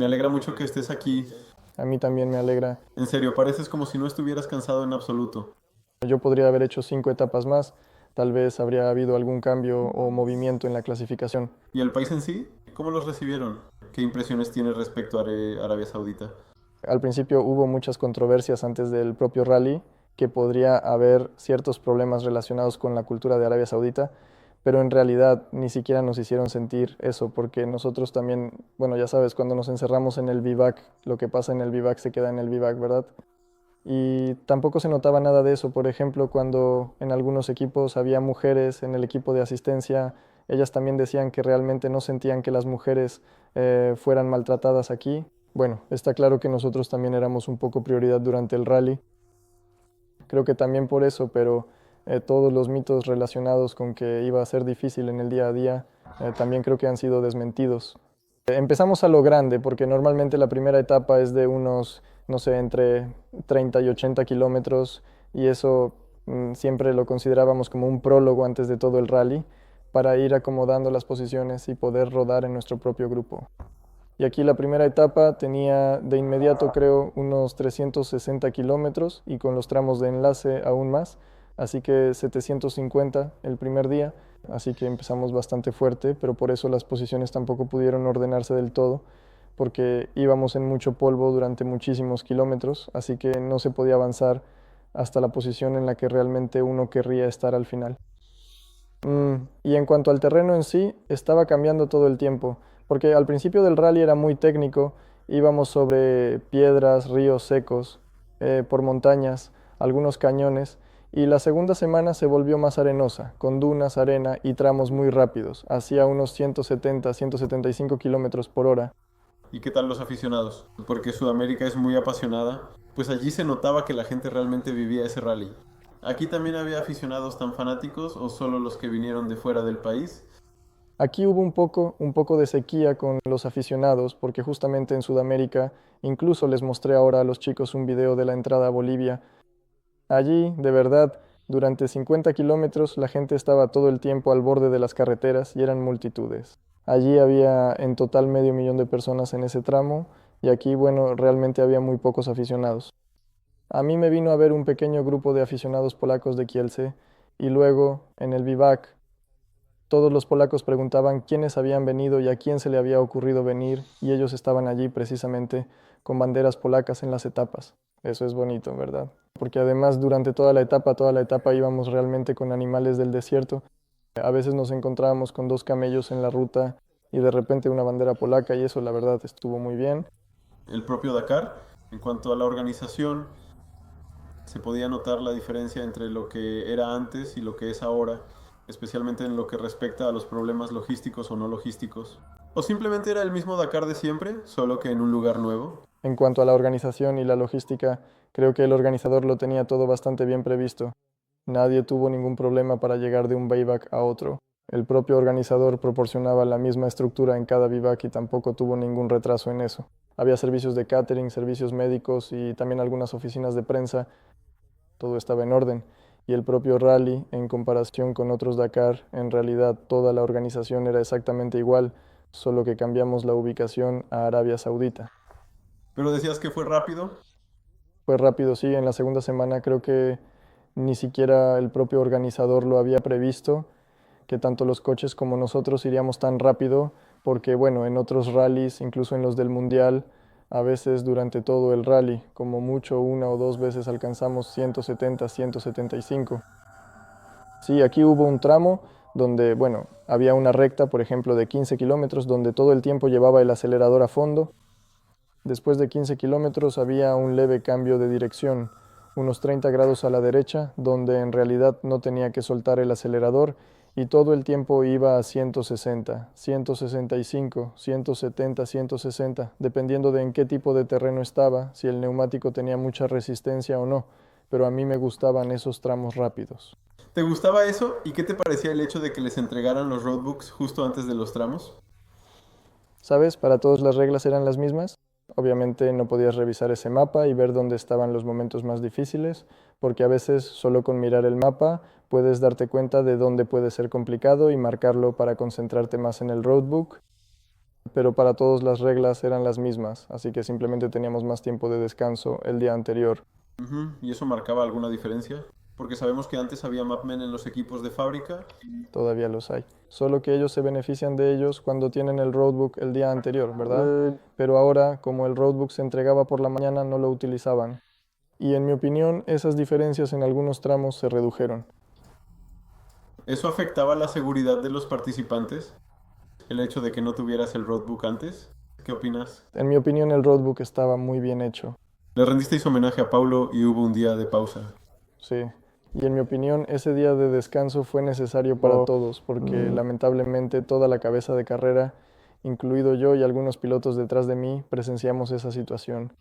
Me alegra mucho que estés aquí. A mí también me alegra. En serio, pareces como si no estuvieras cansado en absoluto. Yo podría haber hecho 5 etapas más. Tal vez habría habido algún cambio o movimiento en la clasificación. ¿Y el país en sí? ¿Cómo los recibieron? ¿Qué impresiones tienes respecto a Arabia Saudita? Al principio hubo muchas controversias antes del propio rally, que podría haber ciertos problemas relacionados con la cultura de Arabia Saudita, pero en realidad ni siquiera nos hicieron sentir eso, porque nosotros también, bueno, ya sabes, cuando nos encerramos en el vivac, lo que pasa en el vivac se queda en el vivac, ¿verdad? Y tampoco se notaba nada de eso. Por ejemplo, cuando en algunos equipos había mujeres en el equipo de asistencia, ellas también decían que realmente no sentían que las mujeres fueran maltratadas aquí. Bueno, está claro que nosotros también éramos un poco prioridad durante el rally. Creo que también por eso, pero todos los mitos relacionados con que iba a ser difícil en el día a día, también creo que han sido desmentidos. Empezamos a lo grande, porque normalmente la primera etapa es de unos, no sé, entre 30 y 80 kilómetros, y eso siempre lo considerábamos como un prólogo antes de todo el rally, para ir acomodando las posiciones y poder rodar en nuestro propio grupo. Y aquí la primera etapa tenía de inmediato, creo, unos 360 kilómetros y con los tramos de enlace aún más, así que 750 el primer día, así que empezamos bastante fuerte, pero por eso las posiciones tampoco pudieron ordenarse del todo, porque íbamos en mucho polvo durante muchísimos kilómetros, así que no se podía avanzar hasta la posición en la que realmente uno querría estar al final. Y en cuanto al terreno en sí, estaba cambiando todo el tiempo, porque al principio del rally era muy técnico, íbamos sobre piedras, ríos secos, por montañas, algunos cañones, y la segunda semana se volvió más arenosa, con dunas, arena y tramos muy rápidos, hacia unos 170, 175 kilómetros por hora. ¿Y qué tal los aficionados? Porque Sudamérica es muy apasionada, pues allí se notaba que la gente realmente vivía ese rally. ¿Aquí también había aficionados tan fanáticos o solo los que vinieron de fuera del país? Aquí hubo un poco de sequía con los aficionados, porque justamente en Sudamérica, incluso les mostré ahora a los chicos un video de la entrada a Bolivia. Allí, de verdad, durante 50 kilómetros la gente estaba todo el tiempo al borde de las carreteras y eran multitudes. Allí había en total medio millón de personas en ese tramo y aquí, bueno, realmente había muy pocos aficionados. A mí me vino a ver un pequeño grupo de aficionados polacos de Kielce y luego, en el vivac, todos los polacos preguntaban quiénes habían venido y a quién se le había ocurrido venir, y ellos estaban allí precisamente con banderas polacas en las etapas. Eso es bonito, ¿verdad? Porque además durante toda la etapa íbamos realmente con animales del desierto. A veces nos encontrábamos con 2 camellos en la ruta y de repente una bandera polaca, y eso la verdad estuvo muy bien. El propio Dakar, en cuanto a la organización, se podía notar la diferencia entre lo que era antes y lo que es ahora, especialmente en lo que respecta a los problemas logísticos o no logísticos. ¿O simplemente era el mismo Dakar de siempre, solo que en un lugar nuevo? En cuanto a la organización y la logística, creo que el organizador lo tenía todo bastante bien previsto. Nadie tuvo ningún problema para llegar de un vivac a otro. El propio organizador proporcionaba la misma estructura en cada vivac y tampoco tuvo ningún retraso en eso. Había servicios de catering, servicios médicos y también algunas oficinas de prensa. Todo estaba en orden. Y el propio rally, en comparación con otros Dakar, en realidad toda la organización era exactamente igual, solo que cambiamos la ubicación a Arabia Saudita. Pero decías que fue rápido. Fue rápido, sí, en la segunda semana creo que ni siquiera el propio organizador lo había previsto, que tanto los coches como nosotros iríamos tan rápido, porque bueno, en otros rallies, incluso en los del Mundial, a veces durante todo el rally, como mucho 1 o 2 veces alcanzamos 170, 175. Sí, aquí hubo un tramo donde, bueno, había una recta, por ejemplo, de 15 kilómetros, donde todo el tiempo llevaba el acelerador a fondo. Después de 15 kilómetros había un leve cambio de dirección, unos 30 grados a la derecha, donde en realidad no tenía que soltar el acelerador y todo el tiempo iba a 160, 165, 170, 160, dependiendo de en qué tipo de terreno estaba, si el neumático tenía mucha resistencia o no, pero a mí me gustaban esos tramos rápidos. ¿Te gustaba eso? ¿Y qué te parecía el hecho de que les entregaran los roadbooks justo antes de los tramos? ¿Sabes? Para todos las reglas eran las mismas. Obviamente no podías revisar ese mapa y ver dónde estaban los momentos más difíciles, porque a veces solo con mirar el mapa puedes darte cuenta de dónde puede ser complicado y marcarlo para concentrarte más en el roadbook. pero para todos las reglas eran las mismas, así que simplemente teníamos más tiempo de descanso el día anterior. Ujú. ¿Y eso marcaba alguna diferencia? Porque sabemos que antes había mapmen en los equipos de fábrica. Todavía los hay. Solo que ellos se benefician de ellos cuando tienen el roadbook el día anterior, ¿verdad? Pero ahora, como el roadbook se entregaba por la mañana, no lo utilizaban. Y en mi opinión, esas diferencias en algunos tramos se redujeron. ¿Eso afectaba la seguridad de los participantes? El hecho de que no tuvieras el roadbook antes. ¿Qué opinas? En mi opinión, el roadbook estaba muy bien hecho. Le rendisteis homenaje a Paulo y hubo un día de pausa. Sí. Y en mi opinión, ese día de descanso fue necesario para todos, porque lamentablemente toda la cabeza de carrera, incluido yo y algunos pilotos detrás de mí, presenciamos esa situación.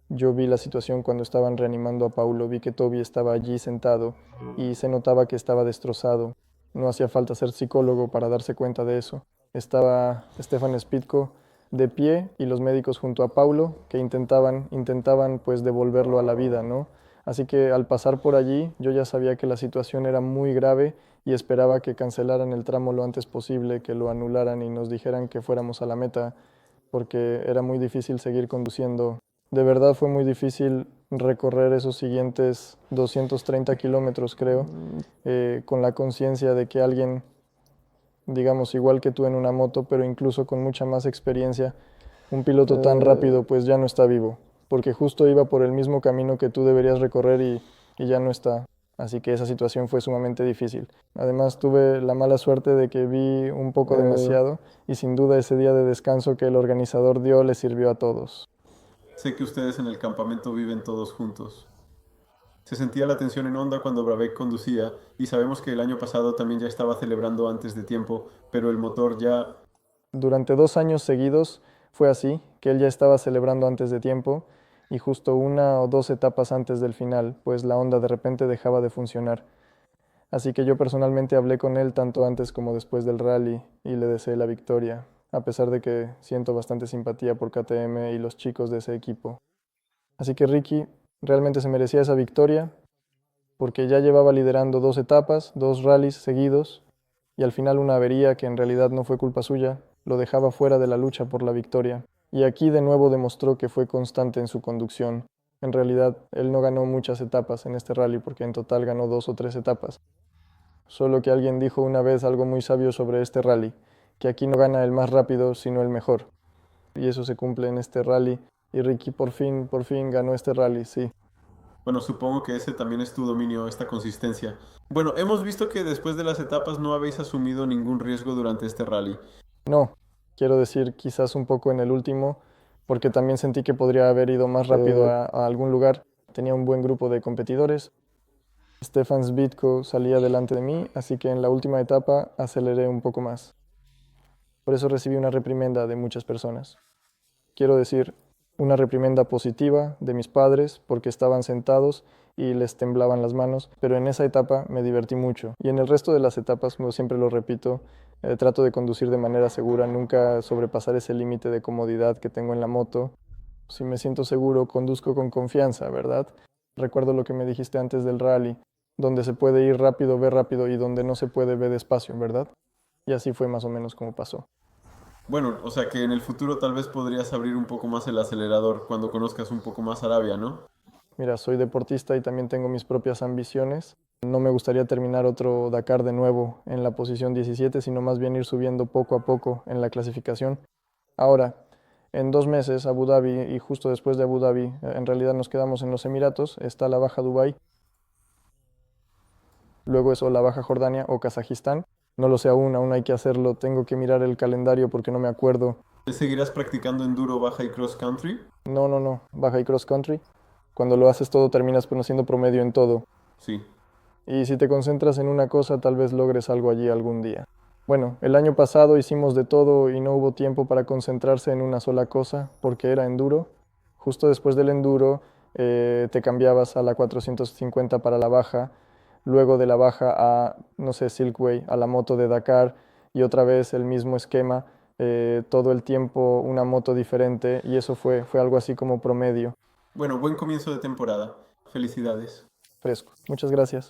Yo vi la situación cuando estaban reanimando a Paulo, vi que Toby estaba allí sentado y se notaba que estaba destrozado. No hacía falta ser psicólogo para darse cuenta de eso. Estaba Stefan Spitko de pie y los médicos junto a Paulo que intentaban pues devolverlo a la vida, ¿no? Así que al pasar por allí yo ya sabía que la situación era muy grave y esperaba que cancelaran el tramo lo antes posible, que lo anularan y nos dijeran que fuéramos a la meta, porque era muy difícil seguir conduciendo. De verdad fue muy difícil recorrer esos siguientes 230 kilómetros, creo, con la conciencia de que alguien, digamos, igual que tú en una moto, pero incluso con mucha más experiencia, un piloto tan rápido, pues ya no está vivo, porque justo iba por el mismo camino que tú deberías recorrer y ya no está. Así que esa situación fue sumamente difícil. Además tuve la mala suerte de que vi un poco demasiado y sin duda ese día de descanso que el organizador dio le sirvió a todos. Sé que ustedes en el campamento viven todos juntos. Se sentía la tensión en onda cuando Brabec conducía y sabemos que el año pasado también ya estaba celebrando antes de tiempo, pero el motor ya... Durante 2 años seguidos fue así, que él ya estaba celebrando antes de tiempo y justo 1 o 2 etapas antes del final, pues la onda de repente dejaba de funcionar. Así que yo personalmente hablé con él tanto antes como después del rally y le deseé la victoria, a pesar de que siento bastante simpatía por KTM y los chicos de ese equipo. Así que Ricky realmente se merecía esa victoria porque ya llevaba liderando 2 etapas, 2 rallies seguidos y al final una avería que en realidad no fue culpa suya lo dejaba fuera de la lucha por la victoria. Y aquí de nuevo demostró que fue constante en su conducción. En realidad, él no ganó muchas etapas en este rally porque en total ganó 2 o 3 etapas. Solo que alguien dijo una vez algo muy sabio sobre este rally, que aquí no gana el más rápido, sino el mejor. Y eso se cumple en este rally. Y Ricky por fin ganó este rally, sí. Bueno, supongo que ese también es tu dominio, esta consistencia. Bueno, hemos visto que después de las etapas no habéis asumido ningún riesgo durante este rally. No, quiero decir quizás un poco en el último, porque también sentí que podría haber ido más rápido a algún lugar. Tenía un buen grupo de competidores. Stefan Sbitko salía delante de mí, así que en la última etapa aceleré un poco más. Por eso recibí una reprimenda de muchas personas. Quiero decir, una reprimenda positiva de mis padres porque estaban sentados y les temblaban las manos, pero en esa etapa me divertí mucho. Y en el resto de las etapas, como siempre lo repito, trato de conducir de manera segura, nunca sobrepasar ese límite de comodidad que tengo en la moto. Si me siento seguro, conduzco con confianza, ¿verdad? Recuerdo lo que me dijiste antes del rally, donde se puede ir rápido, ve rápido y donde no se puede, ve despacio, ¿verdad? Y así fue más o menos como pasó. Bueno, o sea que en el futuro tal vez podrías abrir un poco más el acelerador cuando conozcas un poco más Arabia, ¿no? Mira, soy deportista y también tengo mis propias ambiciones. No me gustaría terminar otro Dakar de nuevo en la posición 17, sino más bien ir subiendo poco a poco en la clasificación. Ahora, en 2 meses, Abu Dhabi y justo después de Abu Dhabi, en realidad nos quedamos en los Emiratos, está la Baja Dubái, luego eso la Baja Jordania o Kazajistán. No lo sé aún hay que hacerlo, tengo que mirar el calendario porque no me acuerdo. ¿Seguirás practicando enduro, baja y cross country? No, baja y cross country. Cuando lo haces todo terminas conociendo promedio en todo. Sí. Y si te concentras en una cosa, tal vez logres algo allí algún día. Bueno, el año pasado hicimos de todo y no hubo tiempo para concentrarse en una sola cosa porque era enduro. Justo después del enduro te cambiabas a la 450 para la baja, luego de la baja a, no sé, Silkway, a la moto de Dakar y otra vez el mismo esquema, todo el tiempo una moto diferente y eso fue algo así como promedio. Bueno, buen comienzo de temporada. Felicidades. Fresco. Muchas gracias.